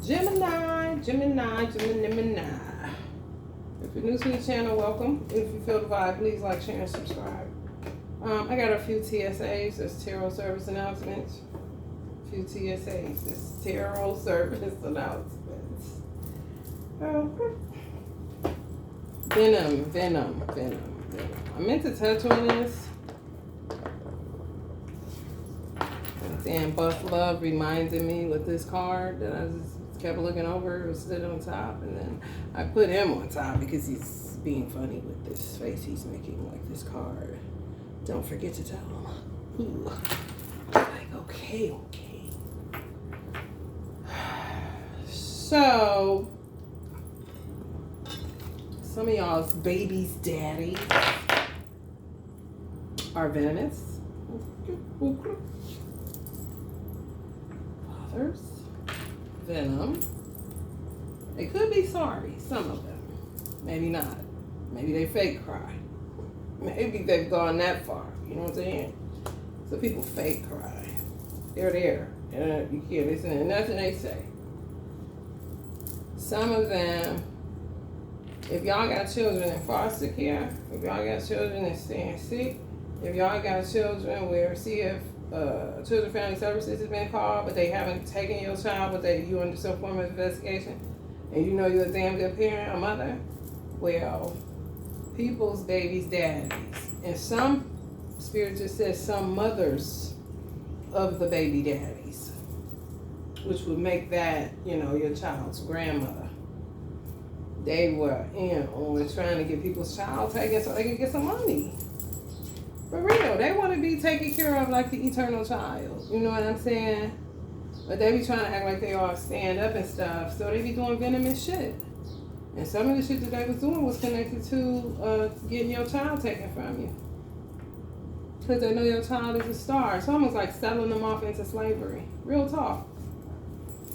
Gemini. If you're new to the channel, welcome. If you feel the vibe, please like, share, and subscribe. I got a few TSAs. That's tarot service announcements. A few TSAs. This tarot service announcements. Venom. I meant to touch on this. Damn, Buff Love reminded me with this card that I just kept looking over. It was sitting on top, and then I put him on top because he's being funny with this face he's making like this card. Don't forget to tell him. Ooh. Like, okay. So, some of y'all's baby's daddies are venomous. Fathers, venom. They could be sorry, some of them. Maybe not. Maybe they fake cry. Maybe they've gone that far. You know what I'm saying? So people fake cry. They're there. And you can't listen to nothing they say. Some of them, if y'all got children in foster care, if y'all got children that's staying sick, if y'all got children where CF Children Family Services has been called, but they haven't taken your child, but you under some form of investigation, and you know you're a damn good parent or mother, well, people's babies' daddies, and some spirit just says some mothers of the baby daddies, which would make that, you know, your child's grandmother. They were in on trying to get people's child taken so they could get some money. For real, they want to be taken care of like the eternal child. You know what I'm saying? But they be trying to act like they all stand up and stuff. So they be doing venomous shit. And some of the shit that they was doing was connected to getting your child taken from you. Because they know your child is a star. It's almost like selling them off into slavery. Real talk.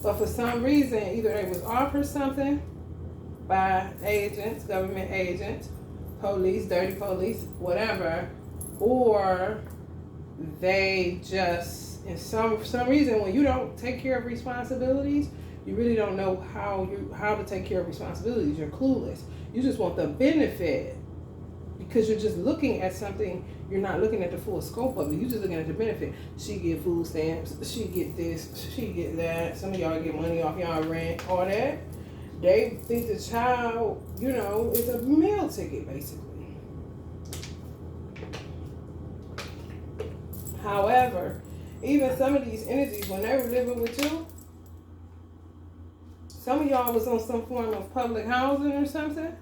But for some reason, either they was offered something by agents, government agents, police, dirty police, whatever, or they just, in some reason, when you don't take care of responsibilities, you really don't know how to take care of responsibilities. You're clueless. You just want the benefit because you're just looking at something. You're not looking at the full scope of it. You're just looking at the benefit. She get food stamps. She get this. She get that. Some of y'all get money off y'all rent. All that. They think the child, you know, is a meal ticket basically. However, even some of these energies, when they were living with you, some of y'all was on some form of public housing or something,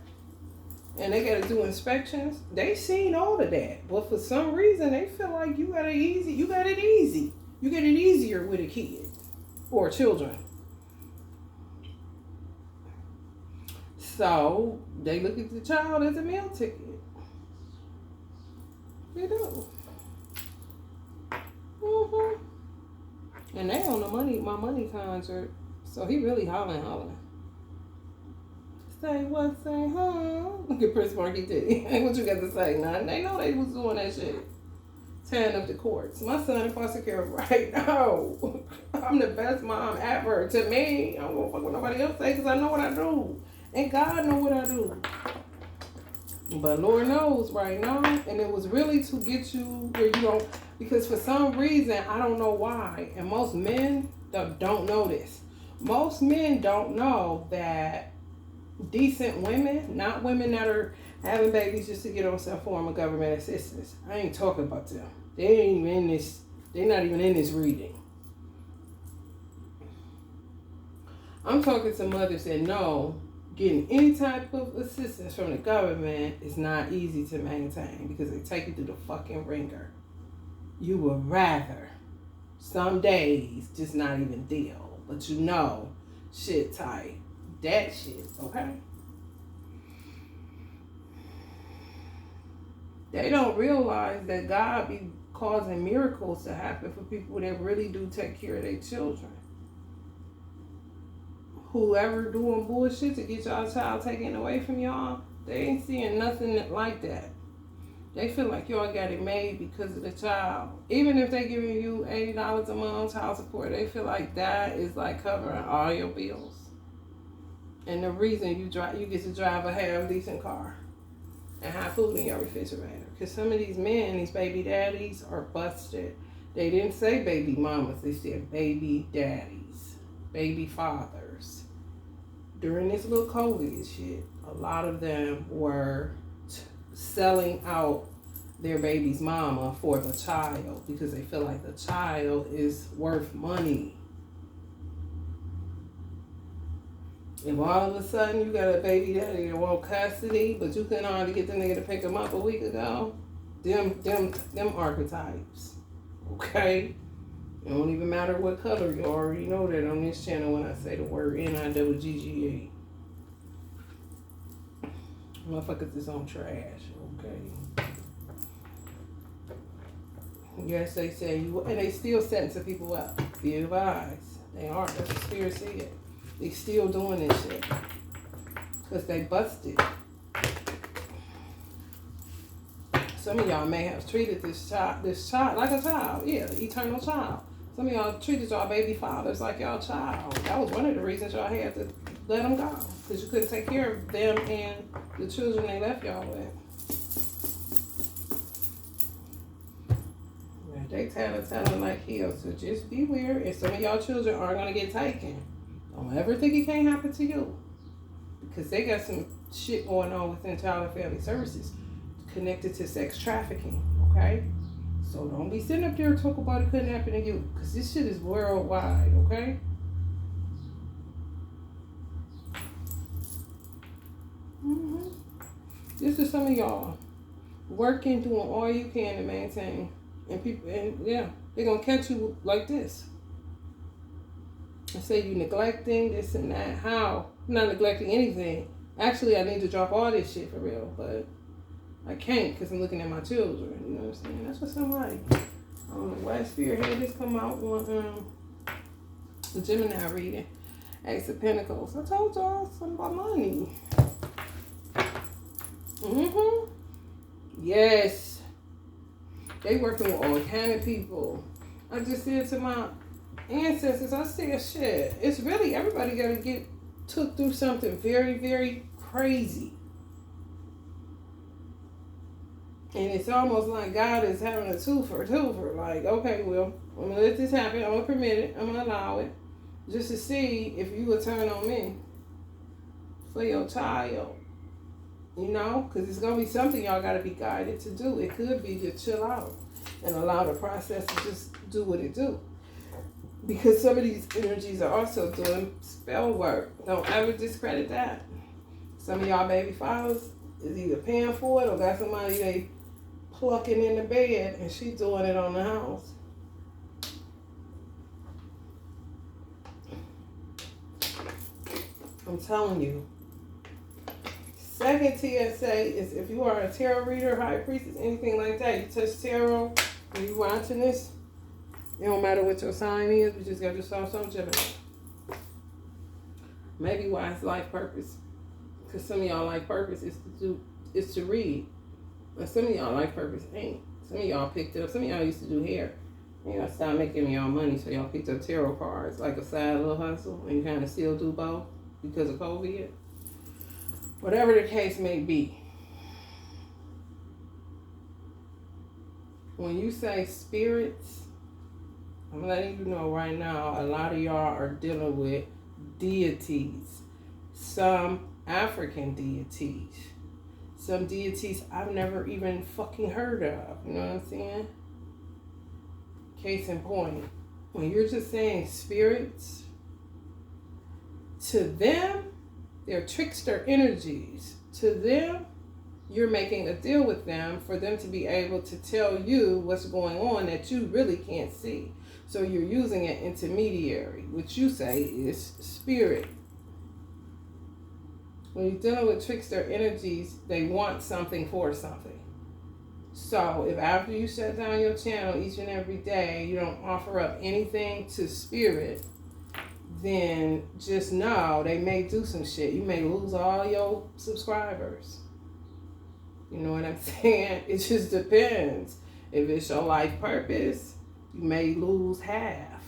and they got to do inspections. They seen all of that, but for some reason, they feel like you got it easy. You get it easier with a kid or children. So they look at the child as a meal ticket. They do. And they on my money concert. So he really hollering. Say what, say, huh? Look at Prince Marky T. Ain't what you got to say, nothing. They know they was doing that shit. Tearing up the courts. My son in foster care right now. I'm the best mom ever. To me, I don't go fuck what nobody else say because I know what I do. And God know what I do. But Lord knows right now. And it was really to get you where you don't, because for some reason, I don't know why. And most men don't know this. Most men don't know that decent women, not women that are having babies just to get on some form of government assistance. I ain't talking about them. They ain't even in this. They're not even in this reading. I'm talking to mothers that know getting any type of assistance from the government is not easy to maintain because they take you through the fucking ringer. You would rather some days just not even deal. But you know, shit tight. That shit, okay? They don't realize that God be causing miracles to happen for people that really do take care of their children. Whoever doing bullshit to get y'all child taken away from y'all, they ain't seeing nothing like that. They feel like y'all got it made because of the child. Even if they giving you $80 a month child support, they feel like that is like covering all your bills. And the reason you get to drive a half decent car and have food in your refrigerator. Because some of these men, these baby daddies, are busted. They didn't say baby mamas, they said baby daddies, baby fathers. During this little COVID shit, a lot of them were selling out their baby's mama for the child because they feel like the child is worth money. If all of a sudden you got a baby daddy that want custody, but you couldn't hardly get the nigga to pick him up a week ago, them archetypes, okay? It don't even matter what color. You already know that on this channel when I say the word NIWGGA. Motherfuckers is on trash, okay? Yes, they say you, and they still sentencing people up. Be advised, they aren't. That's the spirit said. They still doing this shit because they busted. Some of y'all may have treated this child like a child, yeah, the eternal child. Some of y'all treated y'all baby fathers like y'all child. That was one of the reasons y'all had to let them go, because you couldn't take care of them and the children they left y'all with. Yeah, they telling like hell, so just beware. And some of y'all children are gonna get taken. Don't ever think it can't happen to you, because they got some shit going on within Child and Family Services connected to sex trafficking, okay? So don't be sitting up there and talking about it couldn't happen to you, because this shit is worldwide, okay? This is some of y'all working, doing all you can to maintain, and people, and yeah, they're gonna catch you like this. I say you neglecting this and that. How? I'm not neglecting anything. Actually, I need to drop all this shit for real, but I can't because I'm looking at my children. You know what I'm saying? That's what somebody on the West Spirit had this come out on the Gemini reading. Ace of Pentacles. I told y'all something about money. Yes. They working with all kind of people. I just said to my ancestors, I said, shit, it's really, everybody got to get took through something very, very crazy. And it's almost like God is having a twofer. Like, okay, well, I'm going to let this happen. I'm going to permit it. I'm going to allow it. Just to see if you will turn on me for your child. You know? Because it's going to be something y'all got to be guided to do. It could be to chill out and allow the process to just do what it do. Because some of these energies are also doing spell work. Don't ever discredit that. Some of y'all baby fathers is either paying for it or got somebody they plucking in the bed and she doing it on the house. I'm telling you. Second TSA is if you are a tarot reader, high priestess, anything like that, you touch tarot and you watching this, it don't matter what your sign is, you just got yourself some Gemini. Maybe why it's life purpose. Because some of y'all life purpose is to read. But some of y'all life purpose ain't. Some of y'all picked up, some of y'all used to do hair. And y'all stopped making y'all money, so y'all picked up tarot cards like a side little hustle, and you kind of still do both because of COVID. Whatever the case may be. When you say spirits, I'm letting you know right now, a lot of y'all are dealing with deities. Some African deities. Some deities I've never even fucking heard of. You know what I'm saying? Case in point. When you're just saying spirits, to them, they're trickster energies. To them, you're making a deal with them for them to be able to tell you what's going on that you really can't see. So you're using an intermediary, which you say is spirit. When you're dealing with trickster energies, they want something for something. So if after you shut down your channel each and every day, you don't offer up anything to spirit, then just know they may do some shit. You may lose all your subscribers. You know what I'm saying? It just depends. If it's your life purpose, you may lose half.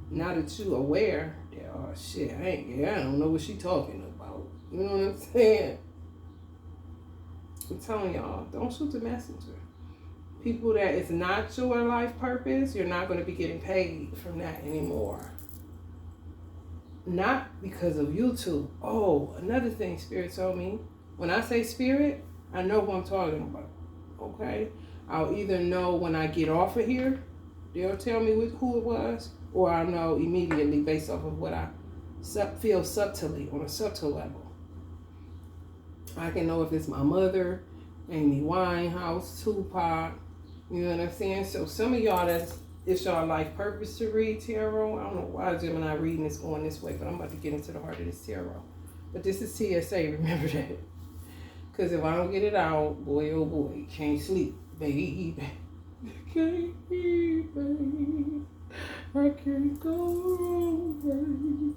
Now that you aware, that, oh shit, I don't know what she talking about. You know what I'm saying? I'm telling y'all, don't shoot the messenger. People that it's not your life purpose, you're not going to be getting paid from that anymore. Not because of YouTube. Oh, another thing Spirit told me. When I say Spirit, I know who I'm talking about. Okay? I'll either know when I get off of here, they'll tell me who it was, or I'll know immediately based off of what I feel subtly, on a subtle level. I can know if it's my mother, Amy Winehouse, Tupac, you know what I'm saying? So some of y'all, it's y'all life purpose to read tarot. I don't know why Gemini reading is going this way, but I'm about to get into the heart of this tarot. But this is TSA, remember that. Because if I don't get it out, boy, oh boy, can't sleep, baby. Can't sleep, baby. I can't go away.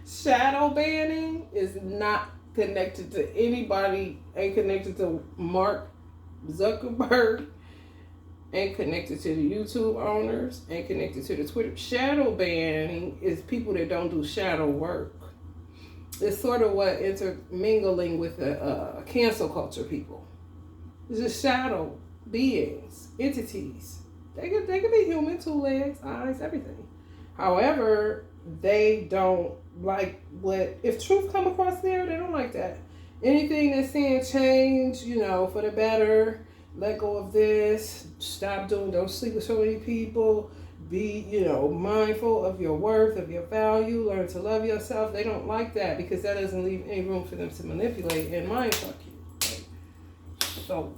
Shadow banning is not connected to anybody, ain't connected to Mark Zuckerberg, ain't connected to the YouTube owners, ain't connected to the Twitter. Shadow banning is people that don't do shadow work. It's sort of what intermingling with the cancel culture people. It's just shadow beings, entities. They could be human, 2 legs, eyes, everything. However, they don't like what, if truth come across there, they don't like that. Anything that's saying change, for the better, let go of this, stop doing, don't sleep with so many people, be, mindful of your worth, of your value, learn to love yourself. They don't like that because that doesn't leave any room for them to manipulate and mind fuck you. Right? So,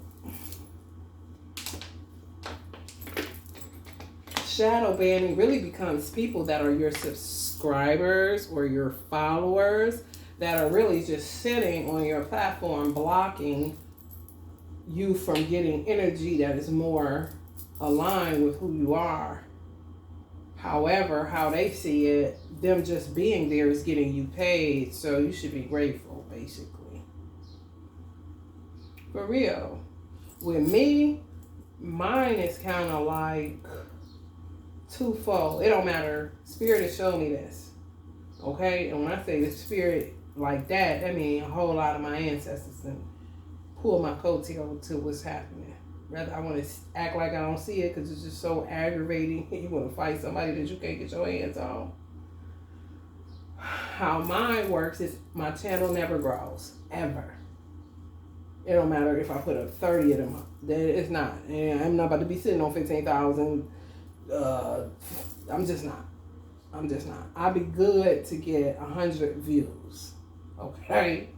shadow banning really becomes people that are your subscribers or your followers that are really just sitting on your platform blocking you from getting energy that is more aligned with who you are. However, how they see it, them just being there is getting you paid, so you should be grateful, basically. For real. With me, mine is kind of like twofold. It don't matter. Spirit has shown me this. Okay? And when I say the spirit like that, I mean a whole lot of my ancestors and pull my coattail to what's happening. Rather, I want to act like I don't see it because it's just so aggravating. You want to fight somebody that you can't get your hands on. How mine works is my channel never grows, ever. It don't matter if I put up 30 of them up. It's not. And I'm not about to be sitting on 15,000. I'm just not. I'd be good to get 100 views. Okay?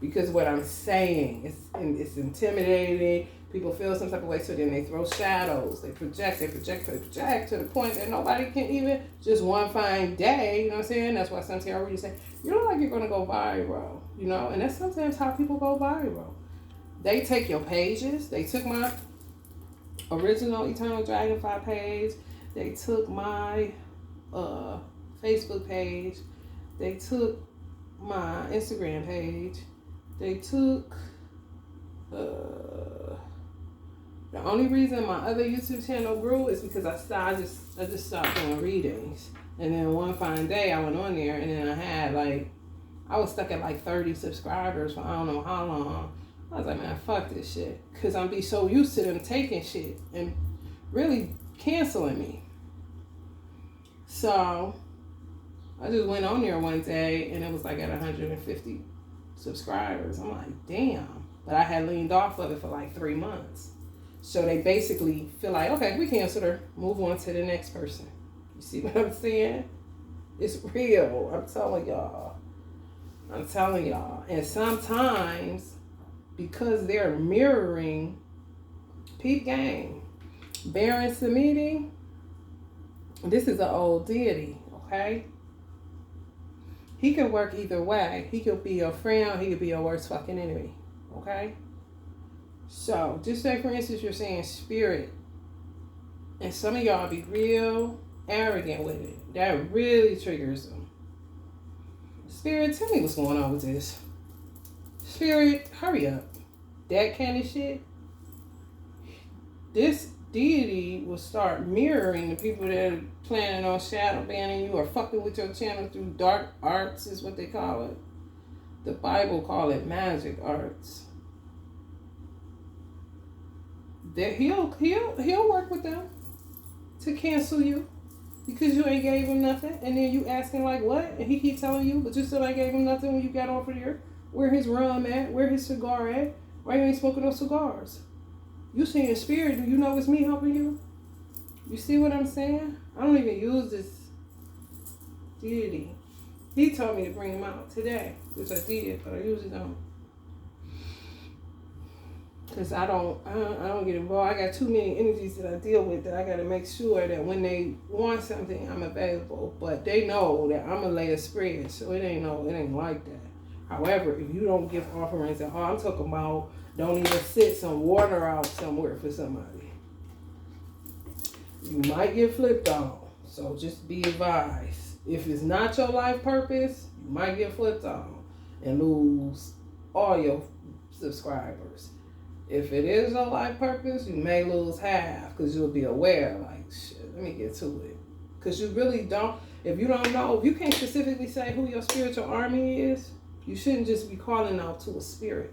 Because what I'm saying, it's intimidating. People feel some type of way, so then they throw shadows. They project to the point that nobody can even, just one fine day, you know what I'm saying? That's why sometimes I really say, you look like you're going to go viral, And that's sometimes how people go viral. They take your pages. They took my original Eternal Dragonfly page. They took my Facebook page. They took my Instagram page. They took the only reason my other YouTube channel grew is because I just stopped doing readings. And then one fine day I went on there and then I was stuck at 30 subscribers for I don't know how long. I was like, man, fuck this shit. Because I'm be so used to them taking shit and really canceling me. So I just went on there one day and it was at 150 subscribers. I'm like, damn. But I had leaned off of it for 3 months. So they basically feel like, okay, we canceled her. Move on to the next person. You see what I'm saying? It's real. I'm telling y'all. And sometimes, because they're mirroring, peep game. Baron Samedi, this is an old deity, okay? He can work either way. He could be your friend, he could be your worst fucking enemy, okay? So, just say for instance you're saying spirit, and some of y'all be real arrogant with it. That really triggers them. Spirit, tell me what's going on with this. Spirit, hurry up. That kind of shit. This deity will start mirroring the people that are planning on shadow banning you or fucking with your channel through dark arts is what they call it. The Bible call it magic arts. That he'll work with them to cancel you because you ain't gave him nothing, and then you asking like what, and he keep telling you, but you still ain't gave him nothing when you got over there. Where his rum at? Where his cigar at? Why you ain't smoking those cigars? You seeing spirit? Do you know it's me helping you? You see what I'm saying? I don't even use this deity. He told me to bring him out today, which I did, but I usually don't. Because I don't get involved. I got too many energies that I deal with that I got to make sure that when they want something, I'm available. But they know that I'm going to lay a spread, so it ain't like that. However, if you don't give offerings at all, I'm talking about don't even sit some water out somewhere for somebody. You might get flipped on, so just be advised. If it's not your life purpose, you might get flipped on and lose all your subscribers. If it is your life purpose, you may lose half because you'll be aware, like, shit, let me get to it. Because you really don't, if you don't know, if you can't specifically say who your spiritual army is, you shouldn't just be calling out to a spirit.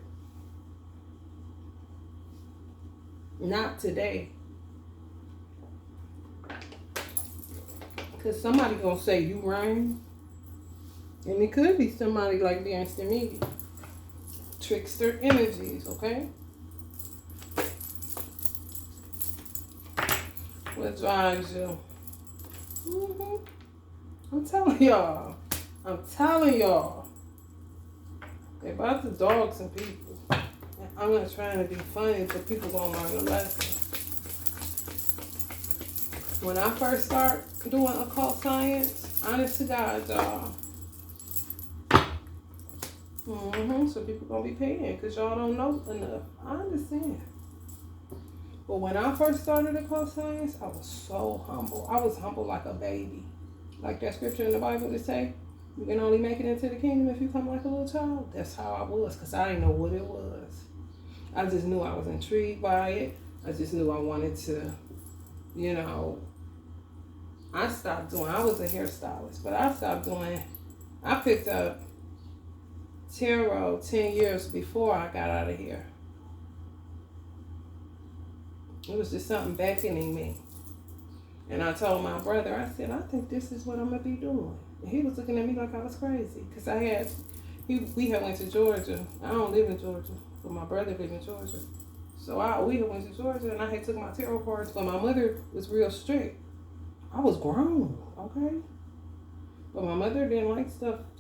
Not today. Because somebody going to say you rain. And it could be somebody like the intermediate. Trickster energies, okay? What drives you? I'm telling y'all. They about to dog some people. And I'm not trying to be funny, but people gonna learn a lesson. When I first start doing occult science, honest to God, y'all. So people gonna be paying because y'all don't know enough. I understand. But when I first started occult science, I was so humble. I was humble like a baby. Like that scripture in the Bible that say, you can only make it into the kingdom if you come like a little child. That's how I was, because I didn't know what it was. I just knew I was intrigued by it. I just knew I wanted to, I was a hairstylist, but I picked up tarot 10 years before I got out of here. It was just something beckoning me. And I told my brother, I said, I think this is what I'm going to be doing. And he was looking at me like I was crazy. Because we had went to Georgia. I don't live in Georgia, but my brother lived in Georgia. So we had went to Georgia and I had took my tarot cards, but my mother was real strict. I was grown, okay? But my mother didn't like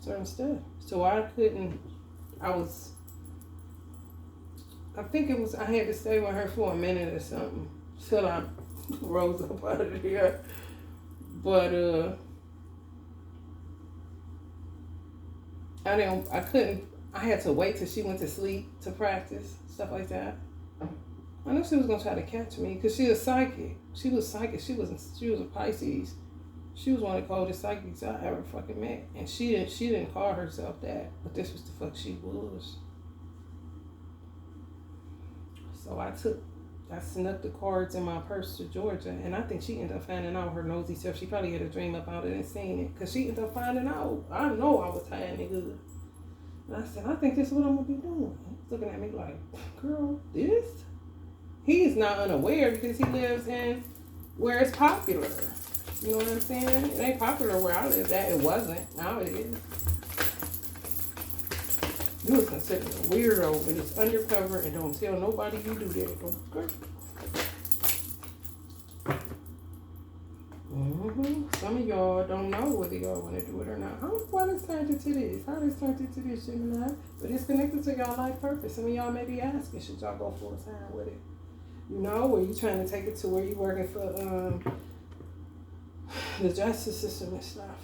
certain stuff. So I had to stay with her for a minute or something till I rose up out of here. But I had to wait till she went to sleep to practice, stuff like that. I knew she was gonna try to catch me because she was psychic. She was psychic. She was a Pisces. She was one of the coldest psychics I ever fucking met. And she didn't call herself that, but this was the fuck she was. So I snuck the cards in my purse to Georgia, and I think she ended up finding out her nosy self. She probably had a dream about it and seen it, because she ended up finding out. I know I was hiding it good. And I said, I think this is what I'm going to be doing. He's looking at me like, girl, this? He is not unaware because he lives in where it's popular. You know what I'm saying? It ain't popular where I live at. It wasn't. Now it is. You was considered a weirdo, but it's undercover and don't tell nobody you do that. Okay? Some of y'all don't know whether y'all want to do it or not. I don't know why this turned into this. How this turned into this, Gemini? But it's connected to y'all life purpose. Some of y'all may be asking, should y'all go full time with it? Or you trying to take it to where you working for the justice system and stuff,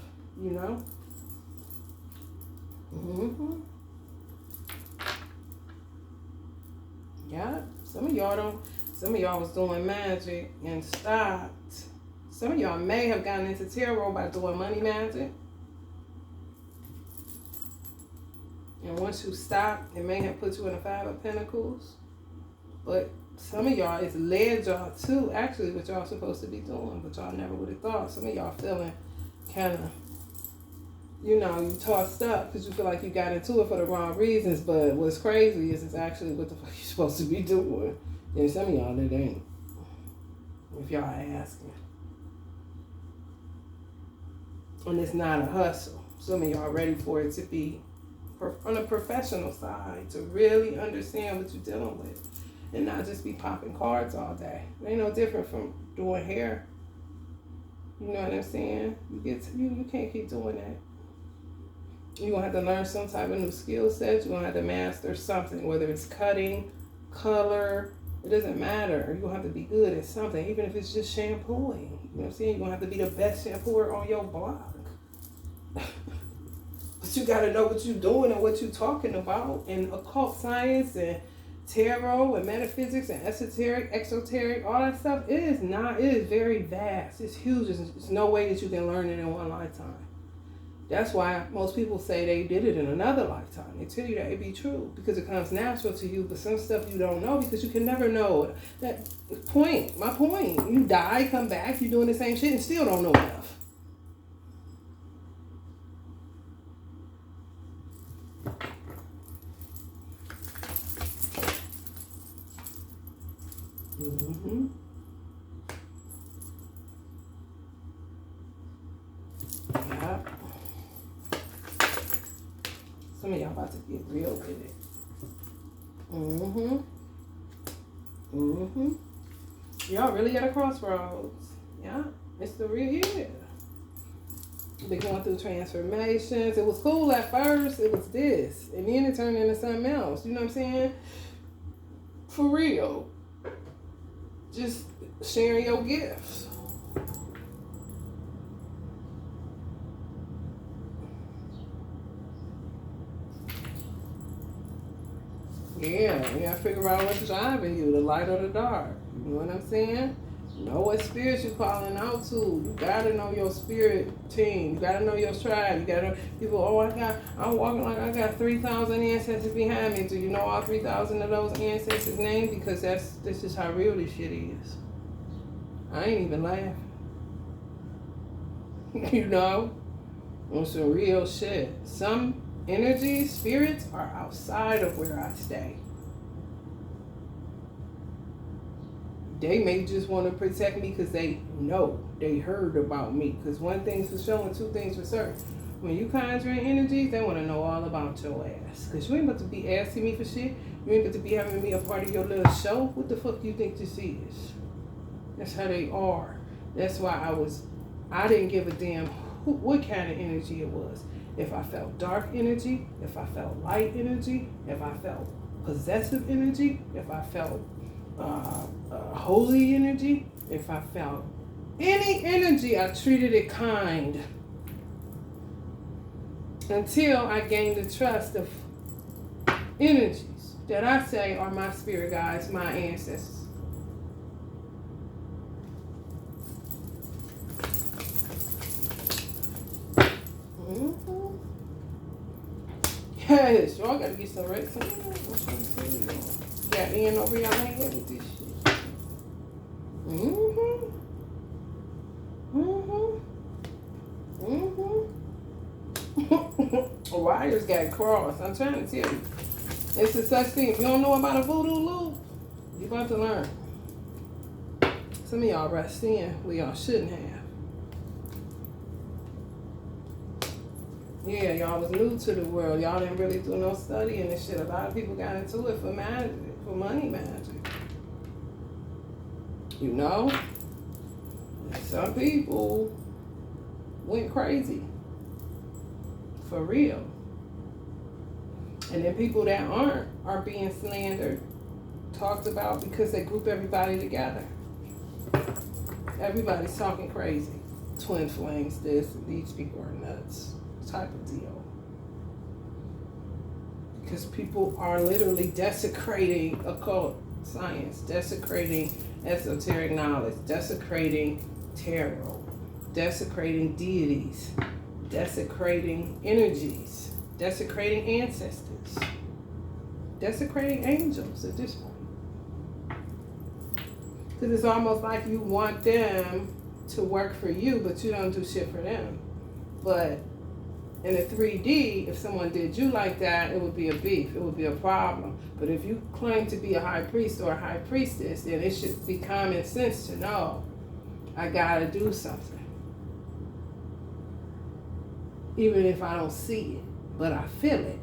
Yeah, some of y'all was doing magic and stopped. Some of y'all may have gotten into tarot by doing money magic. And once you stop, it may have put you in a 5 of Pentacles. But some of y'all, it's led y'all to actually what y'all supposed to be doing, but y'all never would have thought. Some of y'all feeling kind of, you know, you tossed up because you feel like you got into it for the wrong reasons. But what's crazy is it's actually what the fuck you're supposed to be doing. And some of y'all, it ain't. If y'all are asking. And it's not a hustle. Some of y'all ready for it to be on a professional side, to really understand what you're dealing with and not just be popping cards all day. It ain't no different from doing hair. You know what I'm saying? You can't keep doing that. You're going to have to learn some type of new skill set. You're going to have to master something, whether it's cutting, color, it doesn't matter. You're going to have to be good at something, even if it's just shampooing. You know what I'm saying? You're going to have to be the best shampooer on your block. But you got to know what you're doing and what you're talking about. And occult science and tarot and metaphysics and esoteric, exoteric, all that stuff, it is very vast. It's huge. There's no way that you can learn it in one lifetime. That's why most people say they did it in another lifetime. They tell you that it be true because it comes natural to you, but some stuff you don't know because you can never know. That point, my point. You die, come back, you're doing the same shit and still don't know enough. Mm-hmm. Yeah. Some of y'all about to get real with it. Mm-hmm. Mm-hmm. Y'all really at a crossroads. Yeah. It's the real year. Been going through transformations. It was cool at first. It was this. And then it turned into something else. You know what I'm saying? For real. Just sharing your gifts. Yeah, you gotta figure out what's driving you, the light or the dark. You know what I'm saying? Know what spirit you're calling out to. You gotta know your spirit team. You gotta know your tribe. You gotta know people, I'm walking like I got 3,000 ancestors behind me. Do you know all 3,000 of those ancestors' names? Because this is how real this shit is. I ain't even laughing. You know? On some real shit. Some energies, spirits are outside of where I stay. They may just want to protect me because they know, they heard about me. Because one thing's for sure and two things for certain. When you conjuring energies, they want to know all about your ass. Because you ain't about to be asking me for shit. You ain't about to be having me a part of your little show. What the fuck do you think this is? That's how they are. That's why I didn't give a damn what kind of energy it was. If I felt dark energy, if I felt light energy, if I felt possessive energy, if I felt holy energy, if I felt any energy, I treated it kind until I gained the trust of energies that I say are my spirit guides, my ancestors. Mm-hmm. Yes, y'all gotta get some rest. Got in over your head with this shit. Mm-hmm. Mm-hmm. Mm-hmm. Wires got crossed. I'm trying to tell you. It's a such thing. If you don't know about a voodoo loop, you're about to learn. Some of y'all rushed in where y'all shouldn't have. Yeah, y'all was new to the world. Y'all didn't really do no studying and shit. A lot of people got into it for magic, for money magic. You know? And some people went crazy. For real. And then people that aren't are being slandered, talked about because they group everybody together. Everybody's talking crazy. Twin flames, this, and these people are nuts. Type of deal. Because people are literally desecrating occult science, desecrating esoteric knowledge, desecrating tarot, desecrating deities, desecrating energies. desecrating ancestors, desecrating angels at this point. Because it's almost like you want them to work for you, but you don't do shit for them. But in a 3D, if someone did you like that, it would be a beef. It would be a problem. But if you claim to be a high priest or a high priestess, then it should be common sense to know, I gotta do something. Even if I don't see it, but I feel it.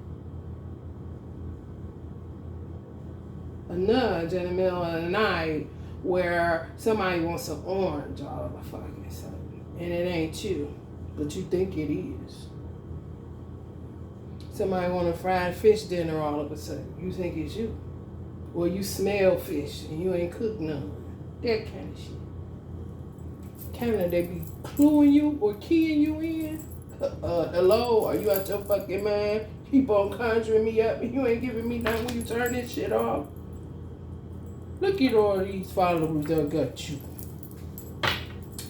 A nudge in the middle of the night where somebody wants an orange all of a fucking sudden. And it ain't you, but you think it is. Somebody want a fried fish dinner all of a sudden. You think it's you. Or you smell fish and you ain't cooked none. That kind of shit. Kind of they be cluing you or keying you in. Hello, are you out your fucking mind? Keep on conjuring me up and you ain't giving me nothing when you turn this shit off. Look at all these followers that got you.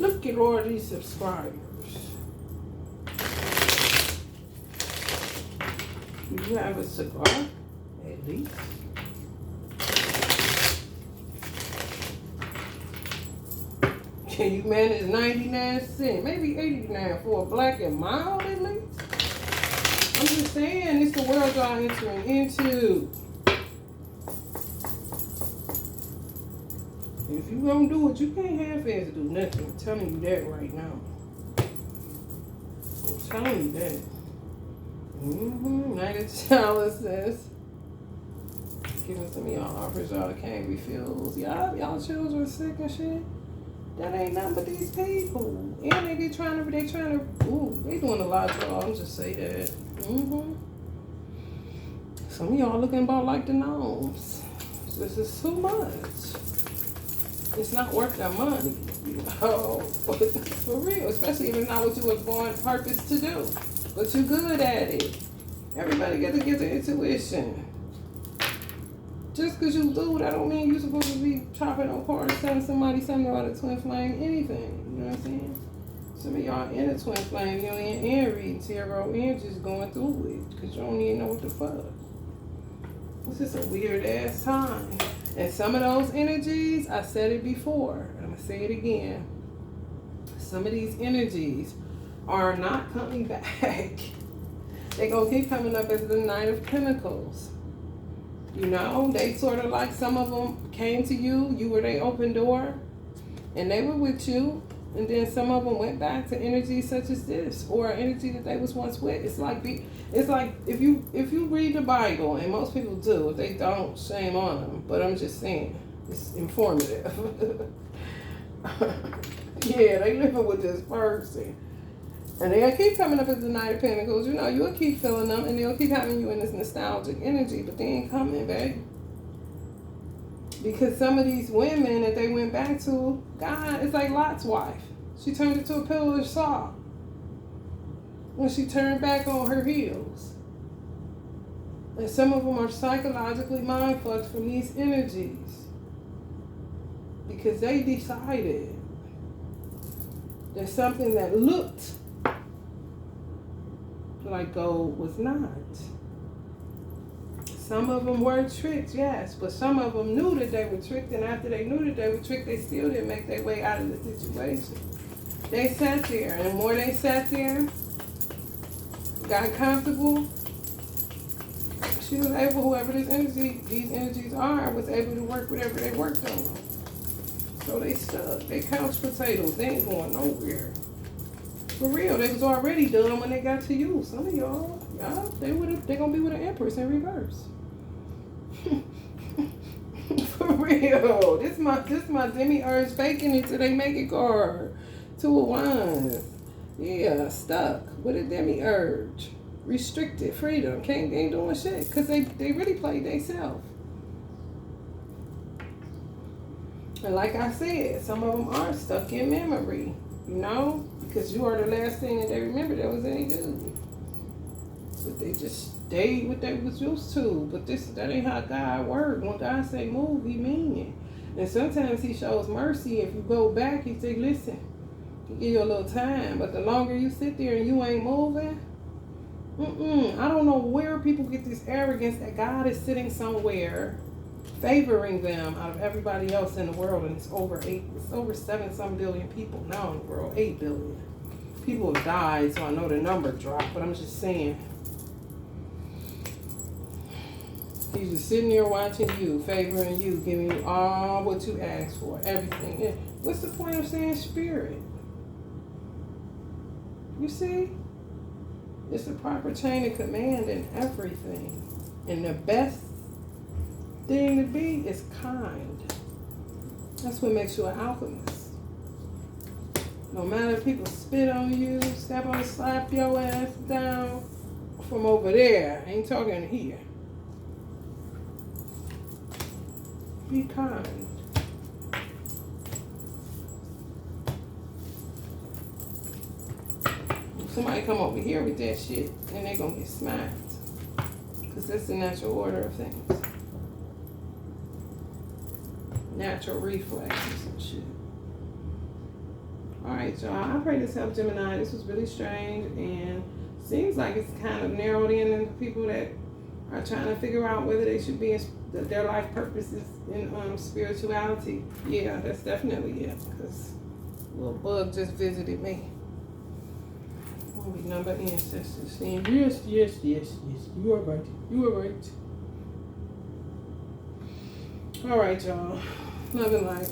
Look at all these subscribers. Do you have a cigar? At least. Can you manage 99 cents? Maybe 89 for a black and mild at least? I'm just saying, it's the world y'all entering into. If you gonna do it, you can't half-ass do nothing. I'm telling you that right now. I'm telling you that. Knight of Chalices. Giving some of y'all offers y'all can't refuse. Y'all children sick and shit. That ain't nothing but these people. And they trying to, they doing a lot, y'all. I'm just say that. Some of y'all looking about like the gnomes. This is too much. It's not worth that money, you know, for real, especially if it's not what you was born purpose to do, but you're good at it. Everybody got to get their intuition. Just because you do, that don't mean you're supposed to be chopping on cards, telling somebody something about a twin flame, anything, you know what I'm saying? Some of y'all in a twin flame, you ain't in reading tarot and just going through it, because you don't even know what the fuck. It's just a weird ass time. And some of those energies, I said it before, and I'm going to say it again. Some of these energies are not coming back. They're going to keep coming up as the Knight of Pentacles. You know, they sort of like some of them came to you, you were their open door, and they were with you. And then some of them went back to energies such as this, or an energy that they was once with. It's like if you read the Bible, and most people do. If they don't, shame on them. But I'm just saying, it's informative. Yeah, they living with this person, and they'll keep coming up as the Knight of Pentacles. You know, you'll keep feeling them, and they'll keep having you in this nostalgic energy. But they ain't coming back. Because some of these women that they went back to, God, it's like Lot's wife. She turned into a pillar of salt when she turned back on her heels. And some of them are psychologically mind fucked from these energies. Because they decided that something that looked like gold was not. Some of them were tricked, yes, but some of them knew that they were tricked, and after they knew that they were tricked, they still didn't make their way out of the situation. They sat there, and the more they sat there, got comfortable, she was able, whoever these energies are, was able to work whatever they worked on. So they stuck. They couch potatoes. They ain't going nowhere. For real, they was already done when they got to you. Some of y'all, they gonna be with an Empress in reverse. For real. This my demi-urge faking it till they make it card. 2 of Wands. Yeah, stuck with a demi-urge. Restricted freedom. Ain't doing shit. Because they really played themselves. And like I said, some of them are stuck in memory. You know? Because you are the last thing that they remember that was any good. But they just stayed what they was used to. But that ain't how God works. When God say move, he mean it. And sometimes he shows mercy. If you go back, he say, listen, he give you a little time. But the longer you sit there and you ain't moving, I don't know where people get this arrogance that God is sitting somewhere favoring them out of everybody else in the world, and it's over 7 some billion people now in the world. 8 billion people have died, so I know the number dropped, but I'm just saying he's just sitting there watching you, favoring you, giving you all what you ask for, everything. And what's the point of saying spirit? You see, it's the proper chain of command in everything, and the best thing to be is kind. That's what makes you an alchemist. No matter if people spit on you, slap your ass down from over there, I ain't talking here. Be kind. If somebody come over here with that shit, then they gonna get smacked. Because that's the natural order of things. Natural reflexes and shit. Alright, y'all. I pray this helped Gemini. This was really strange, and seems like it's kind of narrowed in into people that are trying to figure out whether they should be in their life purposes in spirituality. Yeah, that's definitely it. Because a little bug just visited me. I'll be number ancestors saying, yes. You are right. Alright, y'all. Love and light.